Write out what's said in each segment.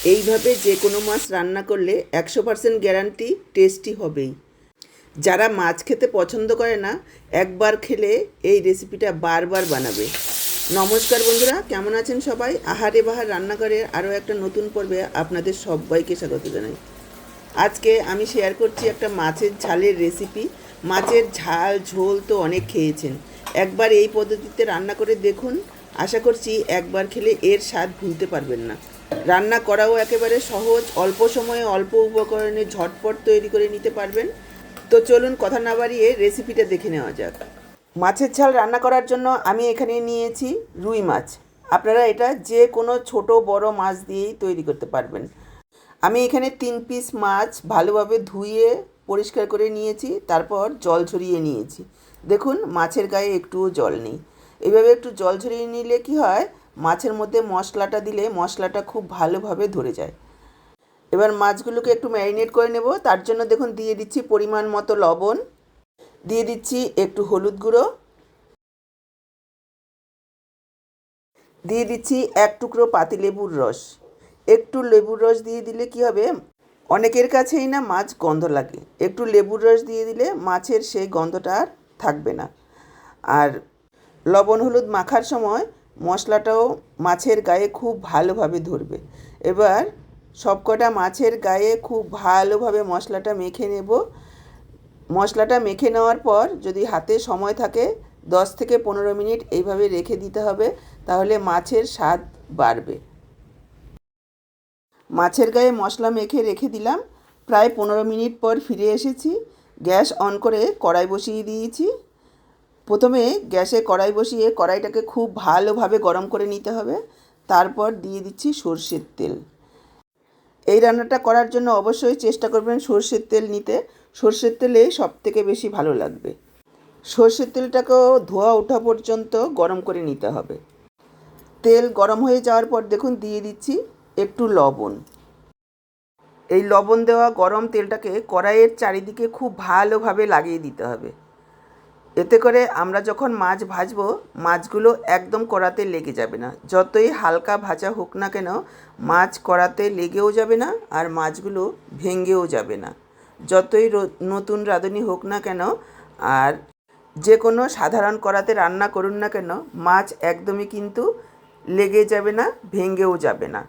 এইভাবে যে কোনো মাছ রান্না করলে 100% গ্যারান্টি টেস্টি হবেই। যারা মাছ খেতে পছন্দ করে না, একবার খেলে এই রেসিপিটা বারবার বানাবে। নমস্কার বন্ধুরা, কেমন আছেন সবাই? আহারে বাহার রান্নাঘরের আরও একটা নতুন পর্বে আপনাদের সবাইকে স্বাগত জানাই। আজকে আমি শেয়ার করছি একটা মাছের ঝালের রেসিপি। মাছের ঝাল ঝোল তো অনেক খেয়েছেন, একবার এই পদ্ধতিতে রান্না করে দেখুন। আশা করছি একবার খেলে এর স্বাদ ভুলতে পারবেন না। রান্না করাও একেবারে সহজ, অল্প সময়ে অল্প উপকরণে ঝটপট তৈরি করে নিতে পারবেন। তো চলুন কথা না বাড়িয়ে রেসিপিটা দেখে নেওয়া যাক। মাছের ঝাল রান্না করার জন্য আমি এখানে নিয়েছি রুই মাছ। আপনারা এটা যে কোনো ছোট বড় মাছ দিয়েই তৈরি করতে পারবেন। আমি এখানে 3 পিস মাছ ভালোভাবে ধুয়ে পরিষ্কার করে নিয়েছি, তারপর জল ঝরিয়ে নিয়েছি। দেখুন মাছের গায়ে একটুও জল নেই। এইভাবে একটু জল ঝরিয়ে নিলে কি হয়, মাছের মধ্যে মশলাটা দিলে মশলাটা খুব ভালোভাবে ধরে যায়। এবার মাছগুলোকে একটু ম্যারিনেট করে নেব। তার জন্য দেখুন দিয়ে দিচ্ছি পরিমাণ মতো লবণ, দিয়ে দিচ্ছি একটু হলুদ গুঁড়ো, দিয়ে দিচ্ছি 1 টুকরো পাতিলেবুর রস। একটু লেবুর রস দিয়ে দিলে কি হবে, অনেকের কাছেই না মাছ গন্ধ লাগে, একটু লেবুর রস দিয়ে দিলে মাছের সেই গন্ধটা আর থাকবে না। আর লবণ হলুদ মাখার সময় মশলাটাও মাছের গায়ে খুব ভালোভাবে ধরবে। এবার সবকটা মাছের গায়ে খুব ভালোভাবে মশলাটা মেখে নেব। মশলাটা মেখে নেওয়ার পর যদি হাতে সময় থাকে 10 থেকে 15 মিনিট এইভাবে রেখে দিতে হবে, তাহলে মাছের স্বাদ বাড়বে। মাছের গায়ে মশলা মেখে রেখে দিলাম। প্রায় 15 মিনিট পর ফিরে এসেছি। গ্যাস অন করে কড়াই বসিয়ে দিয়েছি। প্রথমে গ্যাসে কড়াই বসিয়ে কড়াইটাকে খুব ভালোভাবে গরম করে নিতে হবে। তারপর দিয়ে দিচ্ছি সরষের তেল। এই রান্নাটা করার জন্য অবশ্যই চেষ্টা করবেন সরষের তেল নিতে। সরষের তেলে সবথেকে বেশি ভালো লাগবে। সরষের তেলটাকেও ধোয়া ওঠা পর্যন্ত গরম করে নিতে হবে। তেল গরম হয়ে যাওয়ার পর দেখুন দিয়ে দিচ্ছি একটু লবণ। এই লবণ দেওয়া গরম তেলটাকে কড়াইয়ের চারিদিকে খুব ভালোভাবে লাগিয়ে দিতে হবে। এতে করে আমরা যখন মাছ ভাজবো, মাছগুলো একদম কড়াতে লেগে যাবে না। যতই হালকা ভাজা হোক না কেন, মাছ কড়াতে লেগেও যাবে না আর মাছগুলো ভেঙেও যাবে না। যতই নতুন রাঁধুনি হোক না কেন আর যে কোনো সাধারণ কড়াতে রান্না করুন না কেন, মাছ একদমই কিন্তু লেগে যাবে না, ভেঙেও যাবে না।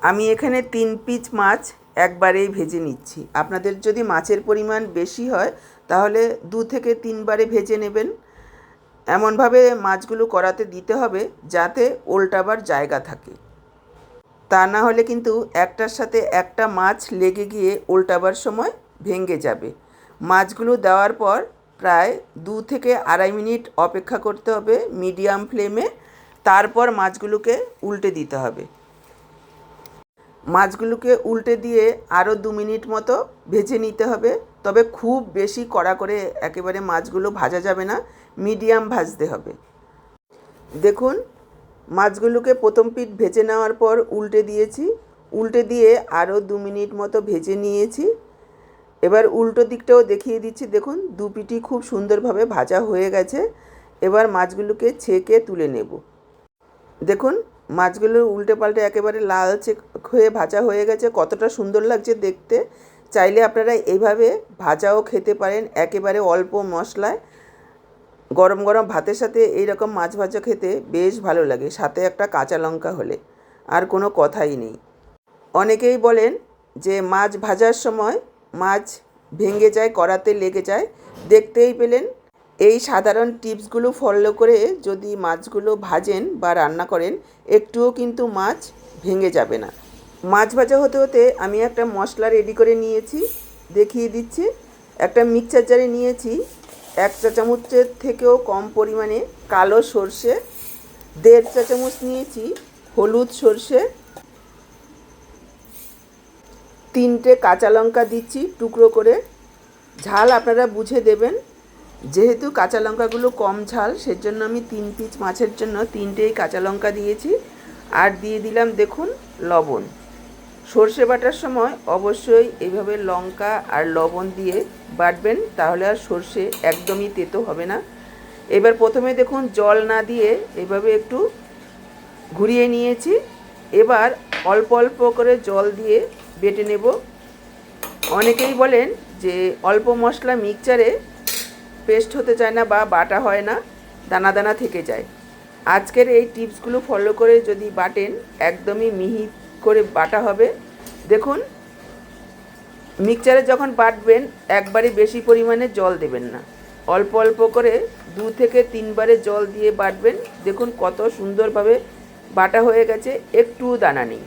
আমি এখানে 3 পিস মাছ একবারেই ভেজে নিচ্ছি। আপনাদের যদি মাছের পরিমাণ বেশি হয় তাহলে 2 থেকে 3 বারে ভেজে নেবেন। এমনভাবে মাছগুলো কড়াতে দিতে হবে যাতে ওল্টাবার জায়গা থাকে, তা না হলে কিন্তু একটার সাথে একটা মাছ লেগে গিয়ে ওল্টাবার সময় ভেঙে যাবে। মাছগুলো দেওয়ার পর প্রায় 2 থেকে 2.5 মিনিট অপেক্ষা করতে হবে মিডিয়াম ফ্লেমে। তারপর মাছগুলোকে উল্টে দিতে হবে। মাছগুলোকে উল্টে দিয়ে আরও 2 মিনিট মতো ভেজে নিতে হবে। তবে খুব বেশি কড়া করে একেবারে মাছগুলো ভাজা যাবে না, মিডিয়াম ভাজতে হবে। দেখুন মাছগুলোকে প্রথম পিঠ ভেজে নেওয়ার পর উল্টে দিয়েছি। উল্টে দিয়ে আরও 2 মিনিট মতো ভেজে নিয়েছি। এবার উল্টো দিকটাও দেখিয়ে দিচ্ছি। দেখুন 2 পিঠই খুব সুন্দরভাবে ভাজা হয়ে গেছে। এবার মাছগুলোকে ছেঁকে তুলে নেব। দেখুন মাছগুলো উল্টে পাল্টে একেবারে লালচে হয়ে ভাজা হয়ে গেছে। কতটা সুন্দর লাগছে দেখতে। চাইলে আপনারা এইভাবে ভাজাও খেতে পারেন একেবারে অল্প মশলায়। গরম গরম ভাতের সাথে এই রকম মাছ ভাজা খেতে বেশ ভালো লাগে, সাথে একটা কাঁচা লঙ্কা হলে আর কোনো কথাই নেই। অনেকেই বলেন যে মাছ ভাজার সময় মাছ ভেঙে যায়, কড়াতে লেগে যায়। দেখতেই পেলেন, এই সাধারণ টিপসগুলো ফলো করে যদি মাছগুলো ভাজেন বা রান্না করেন, একটুও কিন্তু মাছ ভেঙে যাবে না। মাছ ভাজা হতে হতে আমি একটা মশলা রেডি করে নিয়েছি, দেখিয়ে দিচ্ছি। একটা মিক্সচার জারে নিয়েছি 1 চা চামচের থেকেও কম পরিমাণে কালো সর্ষে, 1.5 চা চামচ নিয়েছি হলুদ সর্ষে, 3টে কাঁচা লঙ্কা দিচ্ছি টুকরো করে। ঝাল আপনারা বুঝে দেবেন, যেহেতু কাঁচা লঙ্কাগুলো কম ঝাল সেজন্য আমি 3 পিস মাছের জন্য 3টেই কাঁচা লঙ্কা দিয়েছি। আর দিয়ে দিলাম দেখুন লবণ। সর্ষে বাটার সময় অবশ্যই এইভাবে লঙ্কা আর লবণ দিয়ে বাটবেন, তাহলে আর সর্ষে একদমই তেতো হবে না। এবার প্রথমে দেখুন জল না দিয়ে এইভাবে একটু ঘুরিয়ে নিয়েছি। এবার অল্প অল্প করে জল দিয়ে বেটে নেব। অনেকেই বলেন যে অল্প মশলা মিক্সচারে পেস্ট হতে চায় না বা বাটা হয় না, দানা দানা থেকে যায়। আজকের এই টিপসগুলো ফলো করে যদি বাটেন একদমই মিহি করে বাটা হবে। দেখুন, মিক্সচারে যখন বাটবেন একবারে বেশি পরিমাণে জল দেবেন না, অল্প অল্প করে 2 থেকে 3 বারে জল দিয়ে বাটবেন। দেখুন কত সুন্দরভাবে বাটা হয়ে গেছে, একটুও দানা নেই।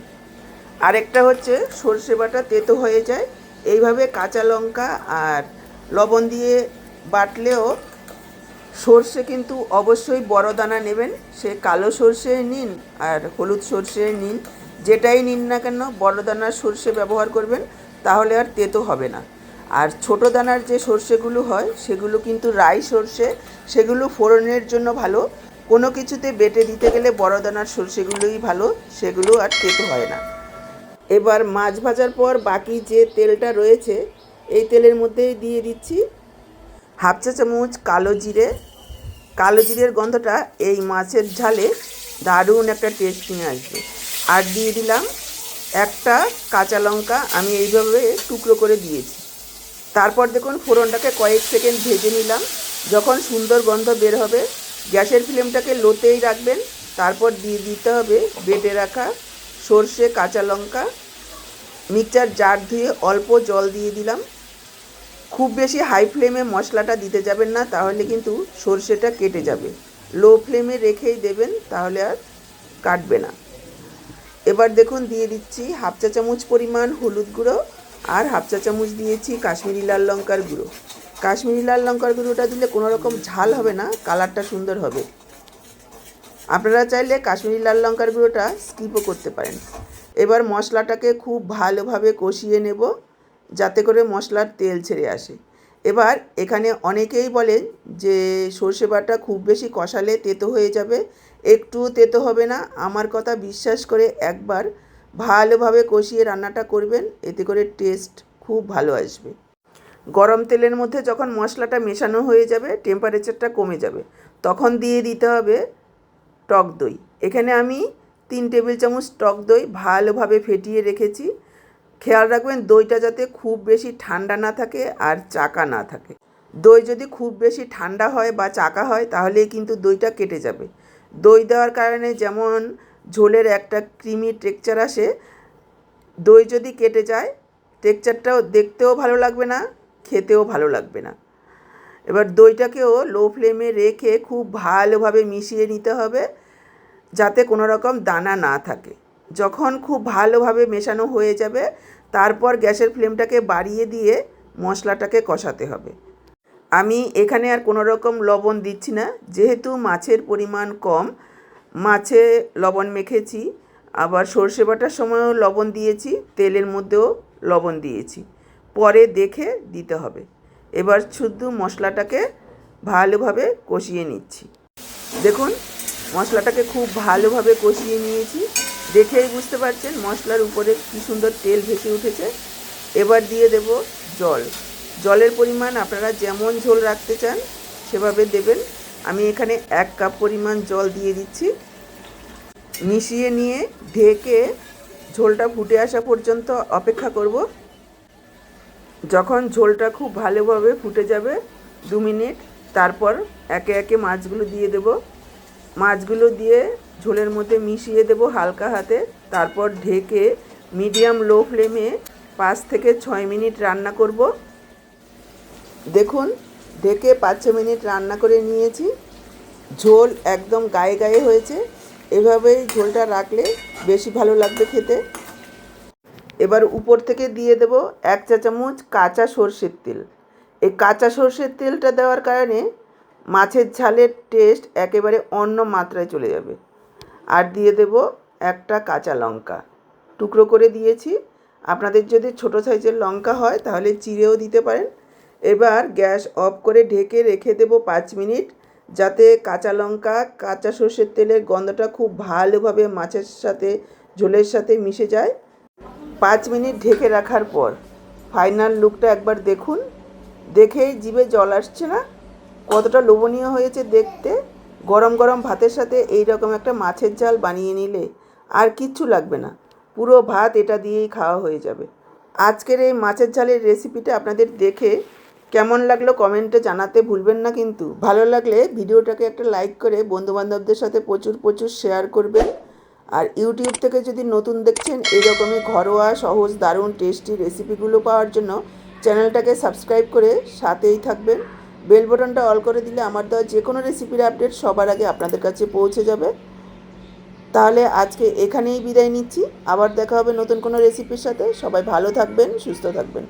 আরেকটা হচ্ছে সর্ষে বাটা তেতো হয়ে যায়, এইভাবে কাঁচা লঙ্কা আর লবণ দিয়ে বাটলেও সর্ষে কিন্তু অবশ্যই বড় দানা নেবেন। সে কালো সর্ষে নিন আর হলুদ সর্ষে নিন, যেটাই নিন না কেন বড় দানার সর্ষে ব্যবহার করবেন, তাহলে আর তেতো হবে না। আর ছোট দানার যে সর্ষেগুলো হয় সেগুলো কিন্তু রাই সর্ষে, সেগুলো ফোড়নের জন্য ভালো। কোনো কিছুতে বেটে দিতে গেলে বড় দানার সর্ষেগুলোই ভালো, সেগুলো আর তেতো হয় না। এবার মাছ ভাজার পর বাকি যে তেলটা রয়েছে এই তেলের মধ্যেই দিয়ে দিচ্ছি হাফ চা চামচ কালো জিরে। কালো জিরের গন্ধটা এই মাছের ঝালে দারুণ একটা টেস্ট নিয়ে আসবে। আর দিয়ে দিলাম একটা কাঁচা লঙ্কা, আমি এইভাবে টুকরো করে দিয়েছি। তারপর দেখুন ফোড়নটাকে কয়েক সেকেন্ড ভেজে নিলাম। যখন সুন্দর গন্ধ বের হবে গ্যাসের ফ্লেমটাকে লোতেই রাখবেন। তারপর দিয়ে দিতে হবে বেটে রাখা সর্ষে, কাঁচা লঙ্কা। মিক্সচার জার ধুয়ে অল্প জল দিয়ে দিলাম। খুব বেশি হাই ফ্লেমে মশলাটা দিতে যাবেন না, তাহলে কিন্তু সর্ষেটা কেটে যাবে। লো ফ্লেমে রেখেই দেবেন, তাহলে আর কাটবে না। এবার দেখুন দিয়ে দিচ্ছি হাফ চা চামচ পরিমাণ হলুদ গুঁড়ো আর হাফ চা চামচ দিয়েছি কাশ্মীরি লাল লঙ্কার গুঁড়ো। কাশ্মীরি লাল লঙ্কার গুঁড়োটা দিলে কোনো রকম ঝাল হবে না, কালারটা সুন্দর হবে। আপনারা চাইলে কাশ্মীরি লাল লঙ্কার গুঁড়োটা স্কিপও করতে পারেন। এবার মশলাটাকে খুব ভালোভাবে কষিয়ে নেব, যাতে করে মশলার তেল ছেড়ে আসে। এবার এখানে অনেকেই বলেন যে সর্ষে বাটা খুব বেশি কষালে তেতো হয়ে যাবে। একটুও তেতো হবে না, আমার কথা বিশ্বাস করে একবার ভালোভাবে কষিয়ে রান্নাটা করবেন, এতে করে টেস্ট খুব ভালো আসবে। গরম তেলের মধ্যে যখন মশলাটা মেশানো হয়ে যাবে, টেম্পারেচারটা কমে যাবে, তখন দিয়ে দিতে হবে টক দই। এখানে আমি 3 টেবিল চামচ টক দই ভালোভাবে ফেটিয়ে রেখেছি। খেয়াল রাখবেন দইটা যাতে খুব বেশি ঠান্ডা না থাকে আর চাকা না থাকে। দই যদি খুব বেশি ঠান্ডা হয় বা চাকা হয় তাহলে কিন্তু দইটা কেটে যাবে। দই দেওয়ার কারণে যেমন ঝোলের একটা ক্রিমি টেক্সচার আসে, দই যদি কেটে যায় টেক্সচারটাও দেখতেও ভালো লাগবে না, খেতেও ভালো লাগবে না। এবার দইটাকেও লো ফ্লেমে রেখে খুব ভালোভাবে মিশিয়ে নিতে হবে, যাতে কোনো রকম দানা না থাকে। যখন খুব ভালোভাবে মেশানো হয়ে যাবে তারপর গ্যাসের ফ্লেমটাকে বাড়িয়ে দিয়ে মশলাটাকে কষাতে হবে। আমি এখানে আর কোনো রকম লবণ দিচ্ছি না, যেহেতু মাছের পরিমাণ কম। মাছে লবণ মেখেছি, আবার সর্ষে বাটার সময়ও লবণ দিয়েছি, তেলের মধ্যেও লবণ দিয়েছি, পরে দেখে দিতে হবে। এবার শুধু মশলাটাকে ভালোভাবে কষিয়ে নিচ্ছি। দেখুন মশলাটাকে খুব ভালোভাবে কষিয়ে নিয়েছি, দেখেই বুঝতে পারছেন মশলার উপরে কী সুন্দর তেল ভেসে উঠেছে। এবার দিয়ে দেব জল। জলের পরিমাণ আপনারা যেমন ঝোল রাখতে চান সেভাবে দেবেন। আমি এখানে 1 কাপ পরিমাণ জল দিয়ে দিচ্ছি। মিশিয়ে নিয়ে ঢেকে ঝোলটা ফুটে আসা পর্যন্ত অপেক্ষা করব। যখন ঝোলটা খুব ভালোভাবে ফুটে যাবে 2 মিনিট, তারপর একে একে মাছগুলো দিয়ে দেব। মাছগুলো দিয়ে ঝোলের মধ্যে মিশিয়ে দেব হালকা হাতে। তারপর ঢেকে মিডিয়াম লো ফ্লেমে 5 থেকে 6 মিনিট রান্না করব। দেখুন ঢেকে 5-6 মিনিট রান্না করে নিয়েছি। ঝোল একদম গায়ে গায়ে হয়েছে। এভাবেই ঝোলটা রাখলে বেশি ভালো লাগবে খেতে। এবার উপর থেকে দিয়ে দেব 1 চা চামচ কাঁচা সর্ষের তেল। এই কাঁচা সর্ষের তেলটা দেওয়ার কারণে মাছের ঝালের টেস্ট একেবারে অন্য মাত্রায় চলে যাবে। আর দিয়ে দেব একটা কাঁচা লঙ্কা টুকরো করে দিয়েছি। আপনাদের যদি ছোটো সাইজের লঙ্কা হয় তাহলে চিড়েও দিতে পারেন। এবার গ্যাস অফ করে ঢেকে রেখে দেব 5 মিনিট, যাতে কাঁচা লঙ্কা কাঁচা সর্ষের তেলের গন্ধটা খুব ভালোভাবে মাছের সাথে ঝোলের সাথে মিশে যায়। 5 মিনিট ঢেকে রাখার পর ফাইনাল লুকটা একবার দেখুন। দেখেই জিভে জল আসছে না? কতটা লোভনীয় হয়েছে দেখতে। গরম গরম ভাতের সাথে এই রকম একটা মাছের ঝাল বানিয়ে নিলে আর কিচ্ছু লাগবে না। পুরো ভাত এটা দিয়েই খাওয়া হয়ে যাবে। আজকের এই মাছের ঝালের রেসিপিটা আপনাদের দেখে কেমন লাগলো কমেন্টে জানাতে ভুলবেন না কিন্তু। ভালো লাগলে ভিডিওটাকে একটা লাইক করে বন্ধুবান্ধবদের সাথে প্রচুর প্রচুর শেয়ার করবেন। আর ইউটিউব থেকে যদি নতুন দেখছেন এরকমই ঘরোয়া সহজ দারুণ টেস্টি রেসিপিগুলো পাওয়ার জন্য চ্যানেলটাকে সাবস্ক্রাইব করে সাথেই থাকবেন। বেল বাটনটা অল করে দিলে আমার দেওয়া যে কোনো রেসিপির আপডেট সবার আগে আপনাদের কাছে পৌঁছে যাবে। তাহলে আজকে এখানেই বিদায় নিচ্ছি। আবার দেখা হবে নতুন কোনো রেসিপির সাথে। সবাই ভালো থাকবেন, সুস্থ থাকবেন।